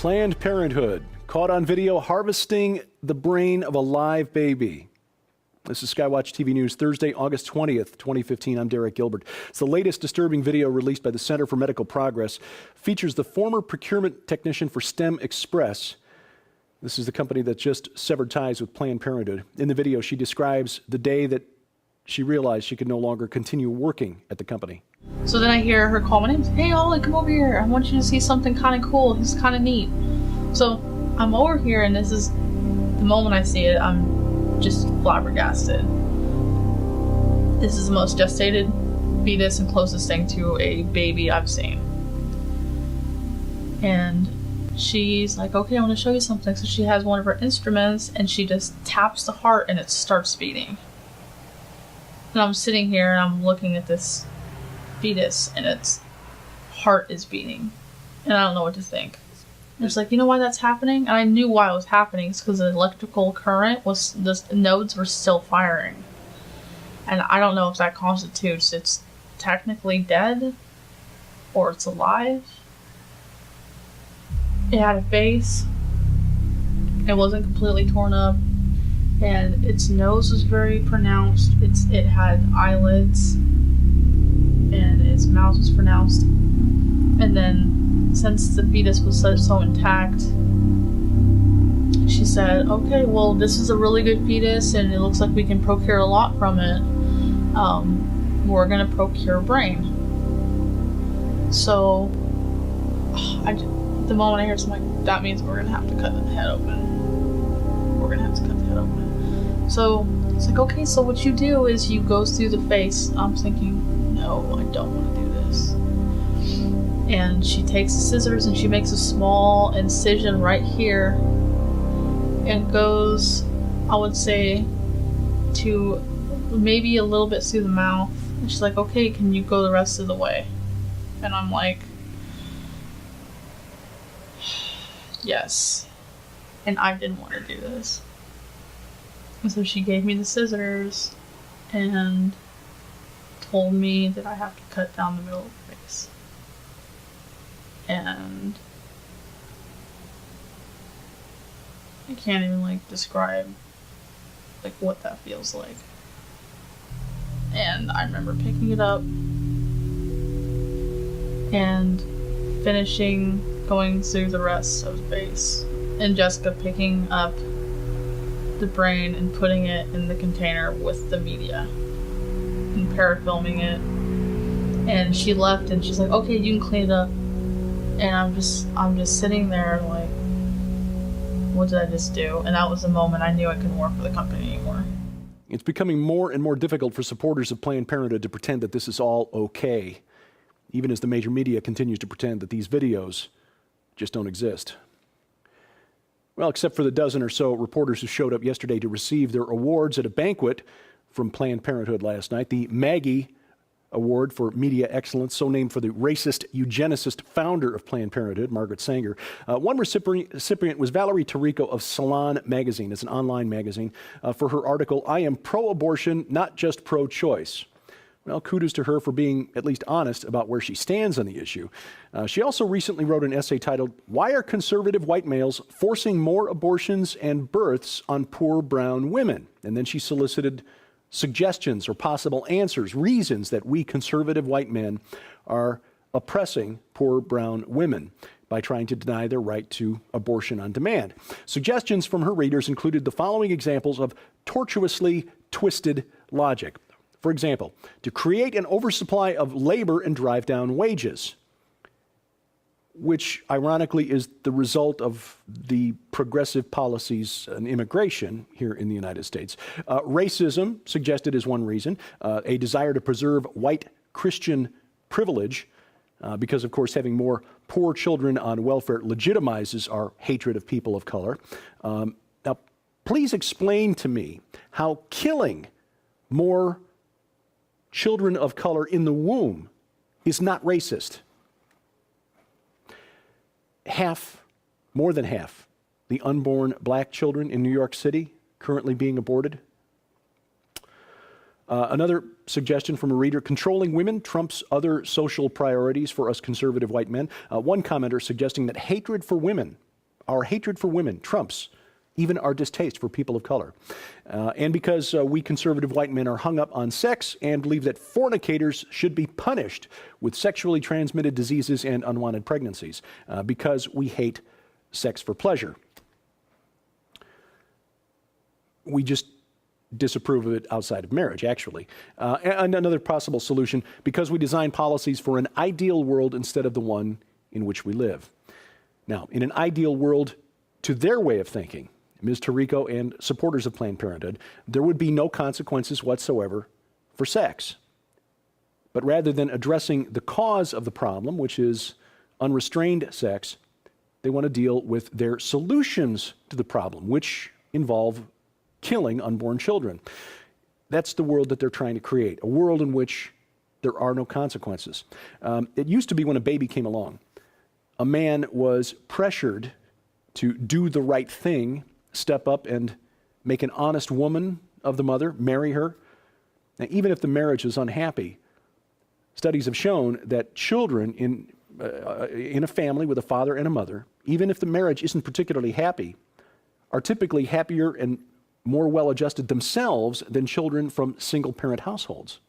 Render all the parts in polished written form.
Planned Parenthood caught on video harvesting the brain of a live baby. This is Skywatch TV News, Thursday, August 20th, 2015. I'm Derek Gilbert. It's the latest disturbing video released by the Center for Medical Progress. Features the former procurement technician for STEM Express. This is the company that just severed ties with Planned Parenthood. In the video, she describes the day that she realized she could no longer continue working at the company. So then I hear her call my name. Hey, Ollie, come over here. I want you to see something kind of cool. This is kind of neat. So I'm over here, and this is the moment I see it. I'm just flabbergasted. This is the most gestated fetus and closest thing to a baby I've seen. And she's like, okay, I want to show you something. So she has one of her instruments, and she just taps the heart, and it starts beating. And I'm sitting here, and I'm looking at this fetus, and its heart is beating, and I don't know what to think. And it's like, you know why that's happening? And I knew why it was happening. It's because the electrical current was, the nodes were still firing, and I don't know if that constitutes it's technically dead or it's alive. It had a face. It wasn't completely torn up, and its nose was very pronounced. It had eyelids, and its mouth was pronounced. And then, since the fetus was so intact, she said, okay, well, this is a really good fetus, and it looks like we can procure a lot from it. We're gonna procure a brain. So, the moment I hear something like, that means we're gonna have to cut the head open. We're gonna have to cut the head open. So, it's like, okay, so what you do is you go through the face. I'm thinking, no, I don't want to do this. And she takes the scissors and she makes a small incision right here and goes, I would say, to maybe a little bit through the mouth. And she's like, okay, can you go the rest of the way? And I'm like, yes. And I didn't want to do this. And so she gave me the scissors and told me that I have to cut down the middle of the face. And I can't even describe what that feels like. And I remember picking it up and finishing going through the rest of the face, and Jessica picking up the brain and putting it in the container with the media and parafilming it. And she left, and she's like, okay, you can clean it up. And I'm just sitting there like, what did I just do? And that was the moment I knew I couldn't work for the company anymore. It's becoming more and more difficult for supporters of Planned Parenthood to pretend that this is all okay, even as the major media continues to pretend that these videos just don't exist. Well, except for the dozen or so reporters who showed up yesterday to receive their awards at a banquet from Planned Parenthood last night. The Maggie Award for Media Excellence, so named for the racist eugenicist founder of Planned Parenthood, Margaret Sanger. One recipient was Valerie Tarico of Salon Magazine. It's an online magazine, for her article, I Am Pro-Abortion, Not Just Pro-Choice. Well, kudos to her for being at least honest about where she stands on the issue. She also recently wrote an essay titled, Why Are Conservative White Males Forcing More Abortions and Births on Poor Brown Women? And then she solicited suggestions or possible answers, reasons that we conservative white men are oppressing poor brown women by trying to deny their right to abortion on demand. Suggestions from her readers included the following examples of tortuously twisted logic. For example, to create an oversupply of labor and drive down wages, which ironically is the result of the progressive policies on immigration here in the United States. Racism suggested as one reason, a desire to preserve white Christian privilege, because of course having more poor children on welfare legitimizes our hatred of people of color. Now, please explain to me how killing more children of color in the womb is not racist. More than half, the unborn black children in New York City currently being aborted. Another suggestion from a reader, controlling women trumps other social priorities for us conservative white men. One commenter suggesting that hatred for women Our hatred for women trumps even our distaste for people of color. And because we conservative white men are hung up on sex and believe that fornicators should be punished with sexually transmitted diseases and unwanted pregnancies, because we hate sex for pleasure. We just disapprove of it outside of marriage, actually. And another possible solution, because we design policies for an ideal world instead of the one in which we live. Now, in an ideal world, to their way of thinking, Ms. Tirico and supporters of Planned Parenthood, there would be no consequences whatsoever for sex. But rather than addressing the cause of the problem, which is unrestrained sex, they want to deal with their solutions to the problem, which involve killing unborn children. That's the world that they're trying to create, a world in which there are no consequences. It used to be when a baby came along, a man was pressured to do the right thing, step up and make an honest woman of the mother, marry her. Now, even if the marriage is unhappy, studies have shown that children in a family with a father and a mother, even if the marriage isn't particularly happy, are typically happier and more well-adjusted themselves than children from single-parent households.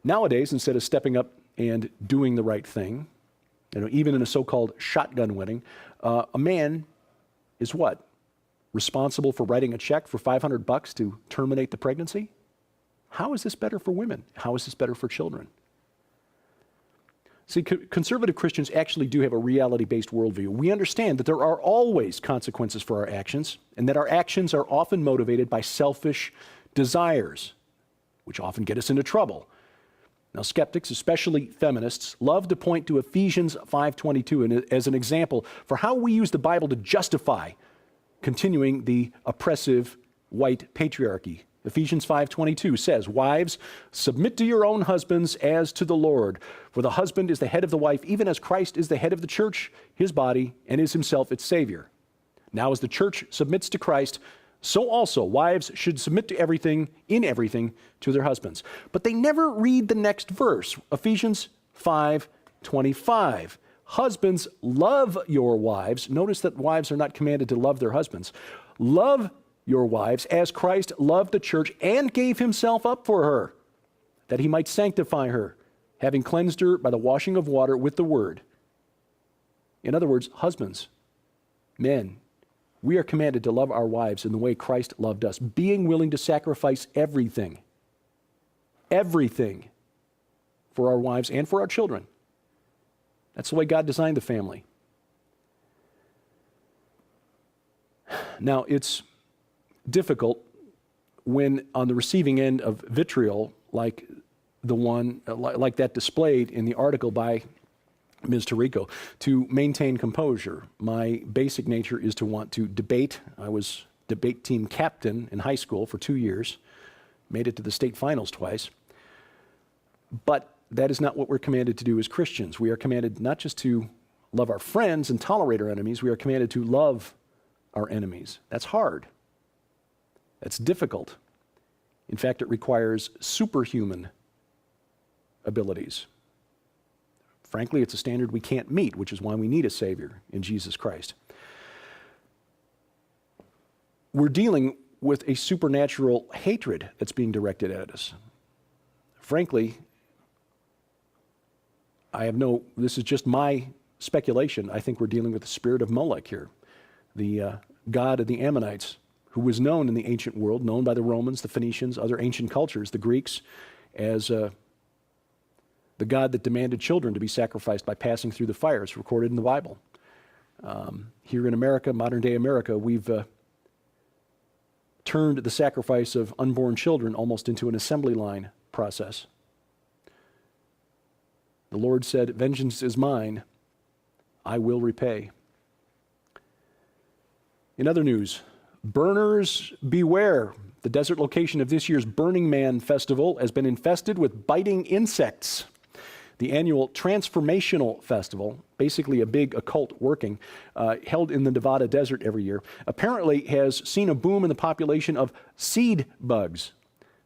Nowadays, instead of stepping up and doing the right thing, even in a so-called shotgun wedding, a man is what? Responsible for writing a check for $500 to terminate the pregnancy? How is this better for women? How is this better for children? See, conservative Christians actually do have a reality-based worldview. We understand that there are always consequences for our actions, and that our actions are often motivated by selfish desires, which often get us into trouble. Now, skeptics, especially feminists, love to point to Ephesians 5:22 as an example for how we use the Bible to justify continuing the oppressive white patriarchy. Ephesians 5:22 says, "Wives, submit to your own husbands as to the Lord. For the husband is the head of the wife, even as Christ is the head of the church, his body, and is himself its Savior. Now as the church submits to Christ, so also wives should submit to everything, in everything, to their husbands." But they never read the next verse, Ephesians 5:25. "Husbands, love your wives." Notice that wives are not commanded to love their husbands. "Love your wives as Christ loved the church and gave himself up for her, that he might sanctify her, having cleansed her by the washing of water with the word." In other words, husbands, men, we are commanded to love our wives in the way Christ loved us, being willing to sacrifice everything for our wives and for our children. That's the way God designed the family. Now, it's difficult when on the receiving end of vitriol like that displayed in the article by Ms. Tirico, to maintain composure. My basic nature is to want to debate. I was debate team captain in high school for 2 years, made it to the state finals twice. But that is not what we're commanded to do as Christians. We are commanded not just to love our friends and tolerate our enemies, we are commanded to love our enemies. That's hard. That's difficult. In fact, it requires superhuman abilities. Frankly, it's a standard we can't meet, which is why we need a Savior in Jesus Christ. We're dealing with a supernatural hatred that's being directed at us. Frankly, this is just my speculation. I think we're dealing with the spirit of Moloch here, the god of the Ammonites, who was known in the ancient world, known by the Romans, the Phoenicians, other ancient cultures, the Greeks, as the god that demanded children to be sacrificed by passing through the fire. It's recorded in the Bible. Here in America, modern-day America, we've turned the sacrifice of unborn children almost into an assembly line process. The Lord said, "Vengeance is mine, I will repay." In other news, burners beware. The desert location of this year's Burning Man Festival has been infested with biting insects. The annual Transformational Festival, basically a big occult working, held in the Nevada desert every year, apparently has seen a boom in the population of seed bugs.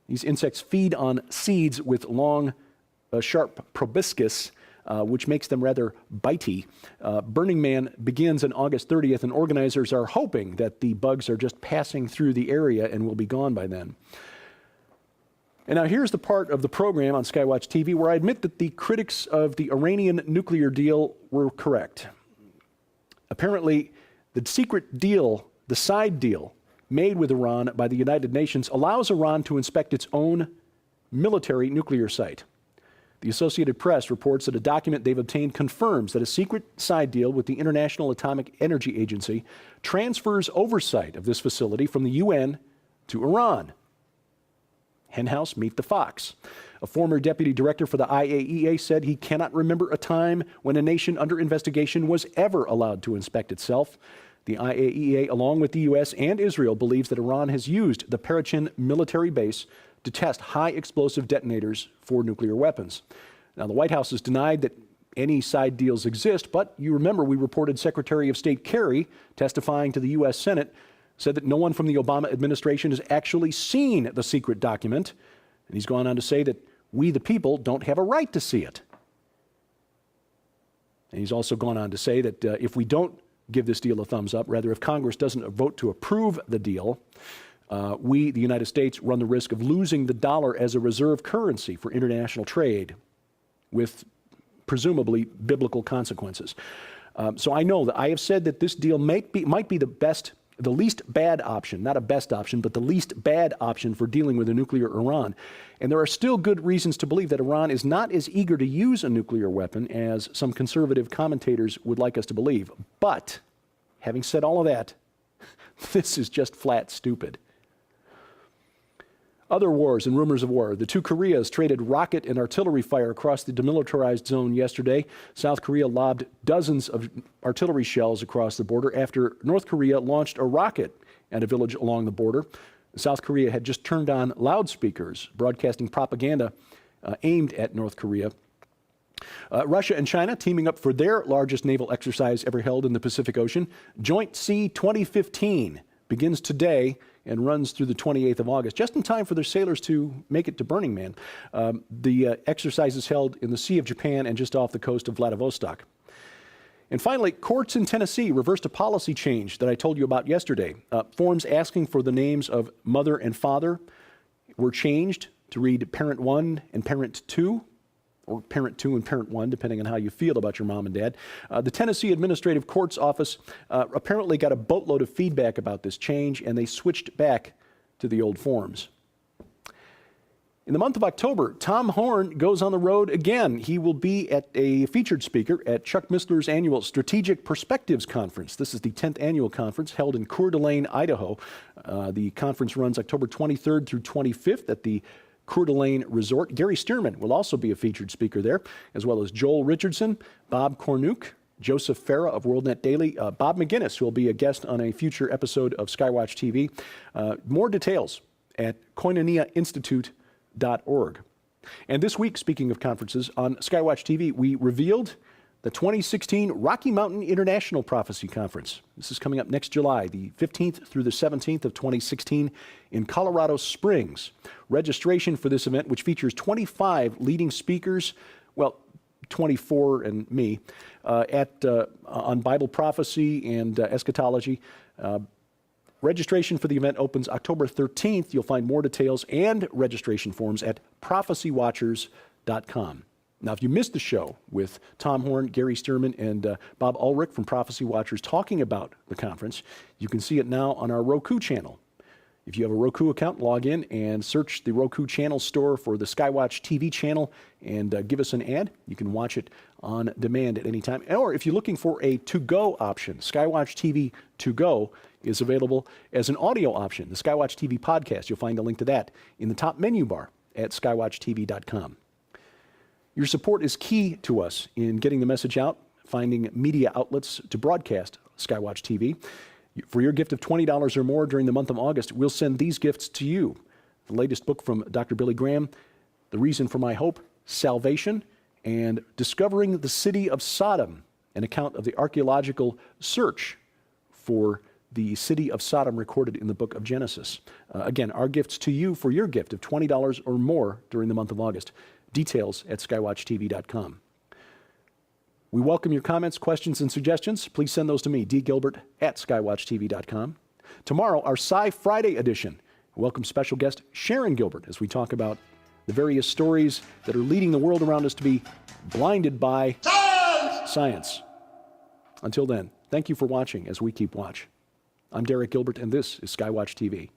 These insects feed on seeds with long, sharp proboscis which makes them rather bitey. Burning Man begins on August 30th, and organizers are hoping that the bugs are just passing through the area and will be gone by then. And now here's the part of the program on Skywatch TV where I admit that the critics of the Iranian nuclear deal were correct. Apparently, the secret deal, the side deal, made with Iran by the United Nations allows Iran to inspect its own military nuclear site. The Associated Press reports that a document they've obtained confirms that a secret side deal with the International Atomic Energy Agency transfers oversight of this facility from the UN to Iran. Henhouse, meet the fox. A former deputy director for the IAEA said he cannot remember a time when a nation under investigation was ever allowed to inspect itself. The IAEA, along with the U.S. and Israel, believes that Iran has used the Parachin military base to test high explosive detonators for nuclear weapons. Now, the White House has denied that any side deals exist, but you remember we reported Secretary of State Kerry testifying to the U.S. Senate said that no one from the Obama administration has actually seen the secret document. And he's gone on to say that we, the people, don't have a right to see it. And he's also gone on to say that if we don't give this deal a thumbs up, rather if Congress doesn't vote to approve the deal, we, the United States, run the risk of losing the dollar as a reserve currency for international trade with presumably biblical consequences. So I know that I have said that this deal might be the least bad option, not a best option, but the least bad option for dealing with a nuclear Iran. And there are still good reasons to believe that Iran is not as eager to use a nuclear weapon as some conservative commentators would like us to believe. But, having said all of that, this is just flat stupid. Other wars and rumors of war. The two Koreas traded rocket and artillery fire across the demilitarized zone yesterday. South Korea lobbed dozens of artillery shells across the border after North Korea launched a rocket at a village along the border. South Korea had just turned on loudspeakers, broadcasting propaganda aimed at North Korea. Russia and China teaming up for their largest naval exercise ever held in the Pacific Ocean. Joint Sea 2015 begins today and runs through the 28th of August, just in time for their sailors to make it to Burning Man. The exercise is held in the Sea of Japan and just off the coast of Vladivostok. And finally, courts in Tennessee reversed a policy change that I told you about yesterday. Forms asking for the names of mother and father were changed to read Parent 1 and Parent 2, or Parent 2 and Parent 1, depending on how you feel about your mom and dad. The Tennessee Administrative Court's office apparently got a boatload of feedback about this change, and they switched back to the old forms. In the month of October, Tom Horn goes on the road again. He will be a featured speaker at Chuck Missler's annual Strategic Perspectives Conference. This is the 10th annual conference held in Coeur d'Alene, Idaho. The conference runs October 23rd through 25th at the Coeur d'Alene Resort. Gary Stearman will also be a featured speaker there, as well as Joel Richardson, Bob Cornuke, Joseph Farah of WorldNet Daily, Bob McGinnis, who will be a guest on a future episode of Skywatch TV. More details at koinoniainstitute.org. And this week, speaking of conferences, on Skywatch TV, we revealed the 2016 Rocky Mountain International Prophecy Conference. This is coming up next July, the 15th through the 17th of 2016 in Colorado Springs. Registration for this event, which features 25 leading speakers, well, 24 and me, on Bible prophecy and eschatology. Registration for the event opens October 13th. You'll find more details and registration forms at prophecywatchers.com. Now, if you missed the show with Tom Horn, Gary Stearman, and Bob Ulrich from Prophecy Watchers talking about the conference, you can see it now on our Roku channel. If you have a Roku account, log in and search the Roku channel store for the Skywatch TV channel and give us an ad. You can watch it on demand at any time. Or if you're looking for a to-go option, Skywatch TV To-Go is available as an audio option. The Skywatch TV podcast, you'll find a link to that in the top menu bar at skywatchtv.com. Your support is key to us in getting the message out, finding media outlets to broadcast Skywatch TV. For your gift of $20 or more during the month of August, we'll send these gifts to you. The latest book from Dr. Billy Graham, The Reason for My Hope, Salvation, and Discovering the City of Sodom, an account of the archaeological search for the city of Sodom recorded in the book of Genesis. Again, our gifts to you for your gift of $20 or more during the month of August. Details at skywatchtv.com. We welcome your comments, questions, and suggestions. Please send those to me, dgilbert@skywatchtv.com. Tomorrow, our Sci Friday edition. Welcome special guest Sharon Gilbert as we talk about the various stories that are leading the world around us to be blinded by science. Until then, thank you for watching as we keep watch. I'm Derek Gilbert, and this is Skywatch TV.